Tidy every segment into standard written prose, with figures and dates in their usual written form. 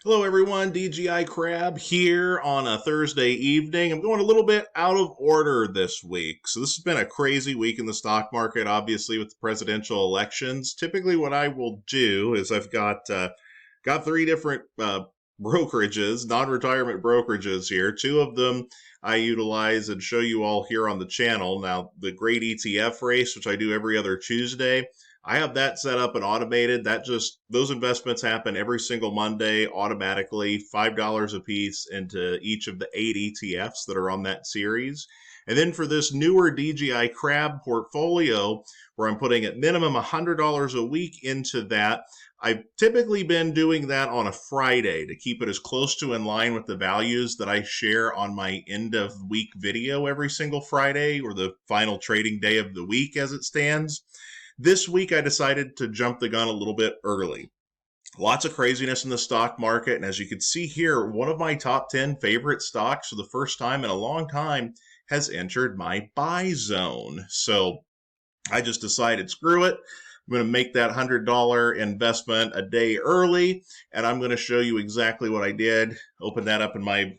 Hello everyone, DGI Crab here on a Thursday evening. I'm going a little bit out of order this week. So this has been a crazy week in the stock market, obviously with the presidential elections. Typically what I will do is I've got three different brokerages, non-retirement brokerages here. Two of them I utilize and show you all here on the channel. Now, the great ETF race, which I do every other Tuesday, I have that set up and automated. Those investments happen every single Monday automatically, $5 a piece into each of the 8 ETFs that are on that series. And then for this newer DGI Crab portfolio, where I'm putting at minimum $100 a week into that, I've typically been doing that on a Friday to keep it as close to in line with the values that I share on my end of week video every single Friday, or the final trading day of the week as it stands. This week, I decided to jump the gun a little bit early. Lots of craziness in the stock market. And as you can see here, one of my top 10 favorite stocks for the first time in a long time has entered my buy zone. So I just decided, screw it. I'm going to make that $100 investment a day early, and I'm going to show you exactly what I did. Open that up in my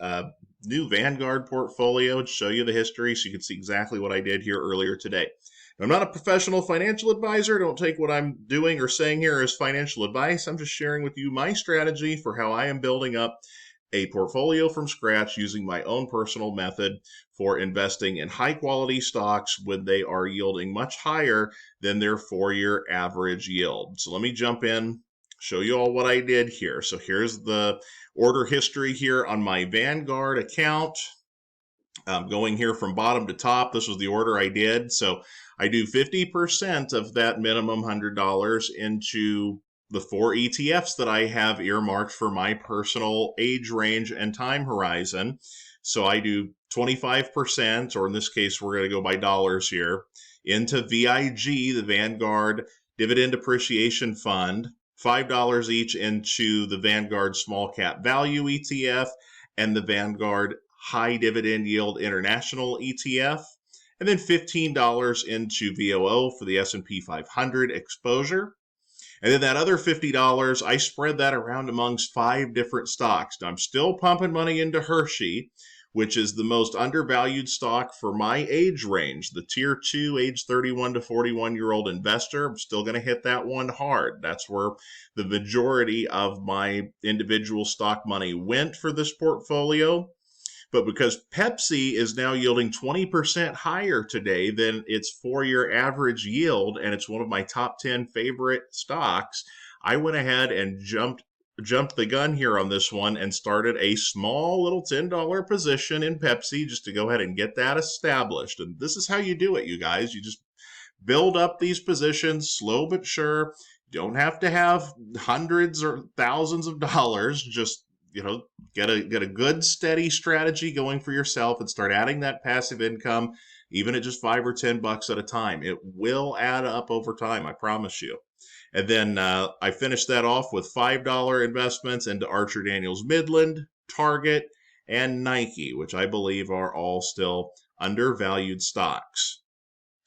new Vanguard portfolio to show you the history so you can see exactly what I did here earlier today. I'm not a professional financial advisor. Don't take what I'm doing or saying here as financial advice. I'm just sharing with you my strategy for how I am building up a portfolio from scratch using my own personal method for investing in high quality stocks when they are yielding much higher than their 4-year average yield. So let me jump in, show you all what I did here. So here's the order history here on my Vanguard account. Going here from bottom to top, this was the order I did. So I do 50% of that minimum $100 into the 4 ETFs that I have earmarked for my personal age range and time horizon. So I do 25%, or in this case, we're going to go by dollars here, into VIG, the Vanguard Dividend Appreciation Fund, $5 each into the Vanguard Small Cap Value ETF and the Vanguard High Dividend Yield International ETF, and then $15 into VOO for the S&P 500 exposure. And then that other $50, I spread that around amongst 5 different stocks. Now, I'm still pumping money into Hershey, which is the most undervalued stock for my age range, the tier 2, age 31 to 41-year-old investor. I'm still going to hit that one hard. That's where the majority of my individual stock money went for this portfolio. But because Pepsi is now yielding 20% higher today than its 4-year average yield, and it's one of my top 10 favorite stocks, I went ahead and jumped the gun here on this one and started a small little $10 position in Pepsi just to go ahead and get that established. And this is how you do it, you guys. You just build up these positions slow but sure. You don't have to have hundreds or thousands of dollars. Just get a good steady strategy going for yourself and start adding that passive income, even at just $5 or $10 at a time. It will add up over time, I promise you. And then I finished that off with $5 investments into Archer Daniels Midland, Target, and Nike, which I believe are all still undervalued stocks.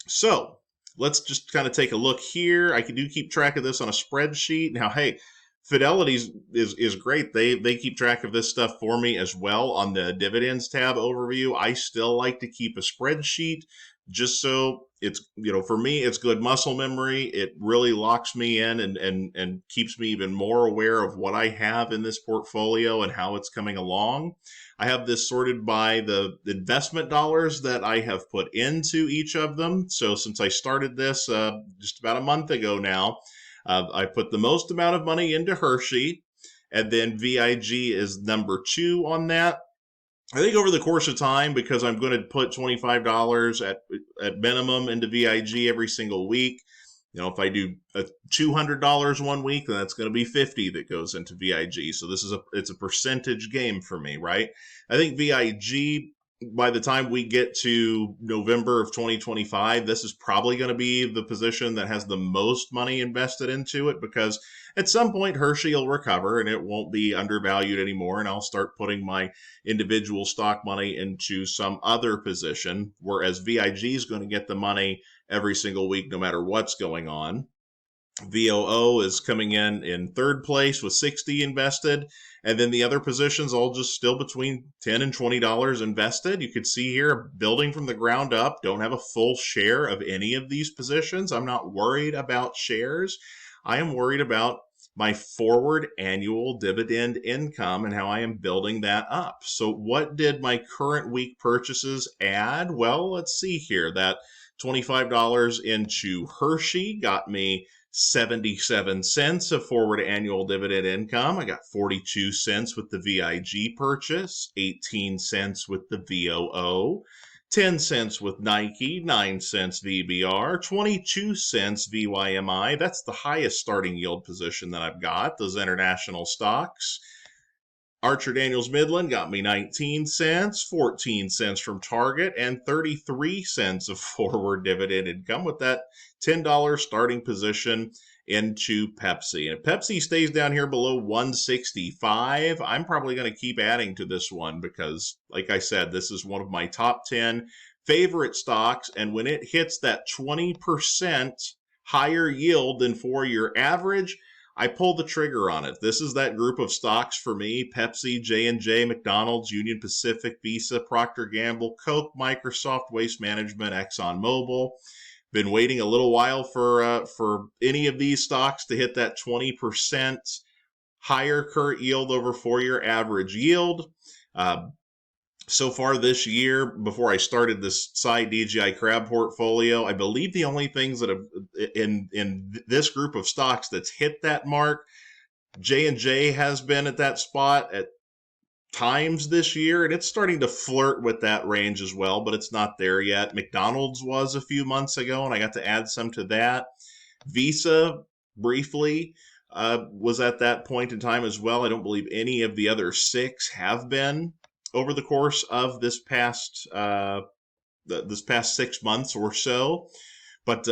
So let's just kind of take a look here. I do keep track of this on a spreadsheet. Now, hey, Fidelity is great. They keep track of this stuff for me as well on the dividends tab overview. I still like to keep a spreadsheet just so it's, for me, it's good muscle memory. It really locks me in and keeps me even more aware of what I have in this portfolio and how it's coming along. I have this sorted by the investment dollars that I have put into each of them. So since I started this just about a month ago now, I put the most amount of money into Hershey, and then VIG is number 2 on that. I think over the course of time, because I'm going to put $25 at minimum into VIG every single week, if I do $200 one week, then that's going to be $50 that goes into VIG. So it's a percentage game for me, right? I think VIG, by the time we get to November of 2025, this is probably going to be the position that has the most money invested into it, because at some point Hershey will recover and it won't be undervalued anymore, and I'll start putting my individual stock money into some other position, whereas VIG is going to get the money every single week no matter what's going on. VOO is coming in third place with 60 invested. And then the other positions all just still between $10 and $20 invested. You could see here, building from the ground up, don't have a full share of any of these positions. I'm not worried about shares. I am worried about my forward annual dividend income and how I am building that up. So what did my current week purchases add? Well, let's see here. That $25 into Hershey got me 77 cents of forward annual dividend income. I got 42 cents with the VIG purchase, 18 cents with the VOO, 10 cents with Nike, 9 cents VBR, 22 cents VYMI. That's the highest starting yield position that I've got, those international stocks. Archer Daniels Midland got me 19 cents, 14 cents from Target, and 33 cents of forward dividend income with that $10 starting position into Pepsi. And if Pepsi stays down here below 165, I'm probably going to keep adding to this one because, like I said, this is one of my top 10 favorite stocks. And when it hits that 20% higher yield than 4-year average, I pull the trigger on it. This is that group of stocks for me: Pepsi, J&J, McDonald's, Union Pacific, Visa, Procter & Gamble, Coke, Microsoft, Waste Management, ExxonMobil. Been waiting a little while for any of these stocks to hit that 20% higher current yield over 4-year average yield. So far this year, before I started this side DGI Crab portfolio, I believe the only things that have in this group of stocks that's hit that mark, J&J has been at that spot at times this year, and it's starting to flirt with that range as well, but it's not there yet. McDonald's was a few months ago, and I got to add some to that. Visa, briefly, was at that point in time as well. I don't believe any of the other 6 have been over the course of this past 6 months or so. But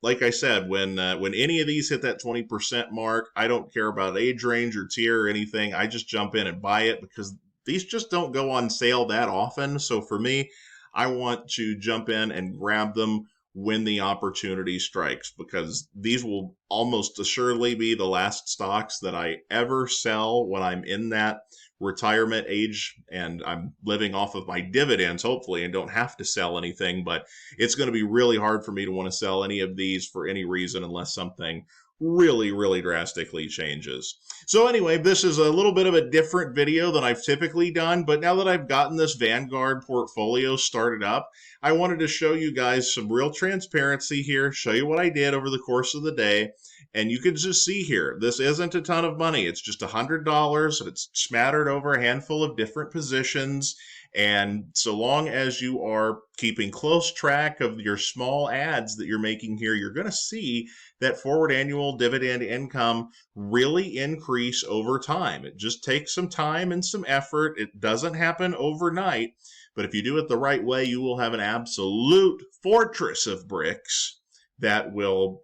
like I said, when any of these hit that 20% mark, I don't care about age range or tier or anything. I just jump in and buy it because these just don't go on sale that often. So for me, I want to jump in and grab them when the opportunity strikes, because these will almost assuredly be the last stocks that I ever sell when I'm in that retirement age and I'm living off of my dividends, hopefully, and don't have to sell anything. But it's going to be really hard for me to want to sell any of these for any reason unless something really, really drastically changes. So anyway, this is a little bit of a different video than I've typically done, but now that I've gotten this Vanguard portfolio started up, I wanted to show you guys some real transparency here, show you what I did over the course of the day. And you can just see here, this isn't a ton of money. It's just $100, and it's smattered over a handful of different positions. And so long as you are keeping close track of your small adds that you're making here, you're going to see that forward annual dividend income really increase over time. It just takes some time and some effort. It doesn't happen overnight, but if you do it the right way, you will have an absolute fortress of bricks that will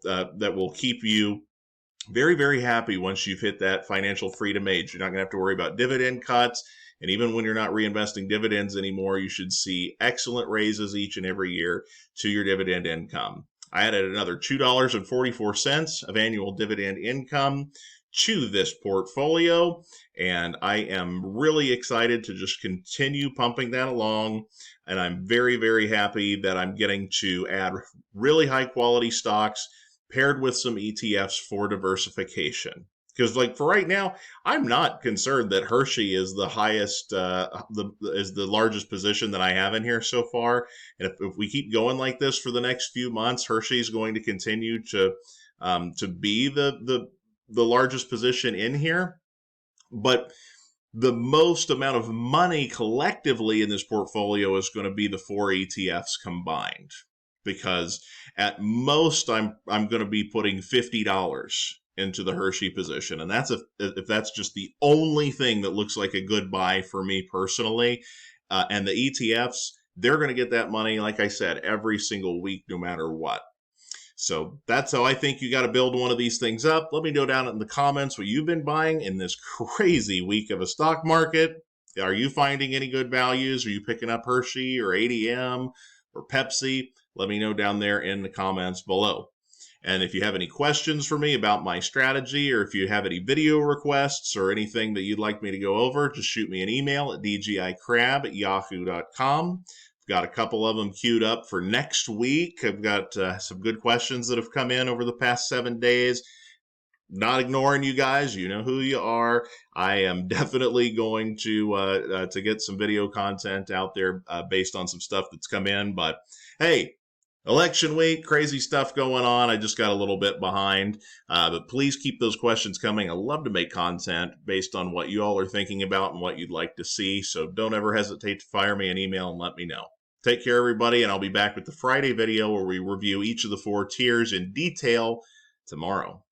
keep you very, very happy once you've hit that financial freedom age. You're not going to have to worry about dividend cuts. And even when you're not reinvesting dividends anymore, you should see excellent raises each and every year to your dividend income. I added another $2.44 of annual dividend income to this portfolio, and I am really excited to just continue pumping that along. And I'm very, very happy that I'm getting to add really high quality stocks paired with some ETFs for diversification. Because, like, for right now, I'm not concerned that Hershey is the highest, is the largest position that I have in here so far. And if we keep going like this for the next few months, Hershey is going to continue to be the largest position in here. But the most amount of money collectively in this portfolio is going to be the 4 ETFs combined, because at most I'm going to be putting $50 into the Hershey position, and that's if that's just the only thing that looks like a good buy for me personally. And the ETFs, they're going to get that money, like I said, every single week, no matter what. So that's how I think you got to build one of these things up. Let me know down in the comments what you've been buying in this crazy week of a stock market. Are you finding any good values? Are you picking up Hershey or ADM or Pepsi? Let me know down there in the comments below. And if you have any questions for me about my strategy, or if you have any video requests or anything that you'd like me to go over, just shoot me an email at dgicrab@yahoo.com. I've got a couple of them queued up for next week. I've got some good questions that have come in over the past 7 days. Not ignoring you guys, you know who you are. I am definitely going to get some video content out there based on some stuff that's come in. But hey, election week, crazy stuff going on. I just got a little bit behind, but please keep those questions coming. I love to make content based on what you all are thinking about and what you'd like to see. So don't ever hesitate to fire me an email and let me know. Take care, everybody, and I'll be back with the Friday video where we review each of the 4 tiers in detail tomorrow.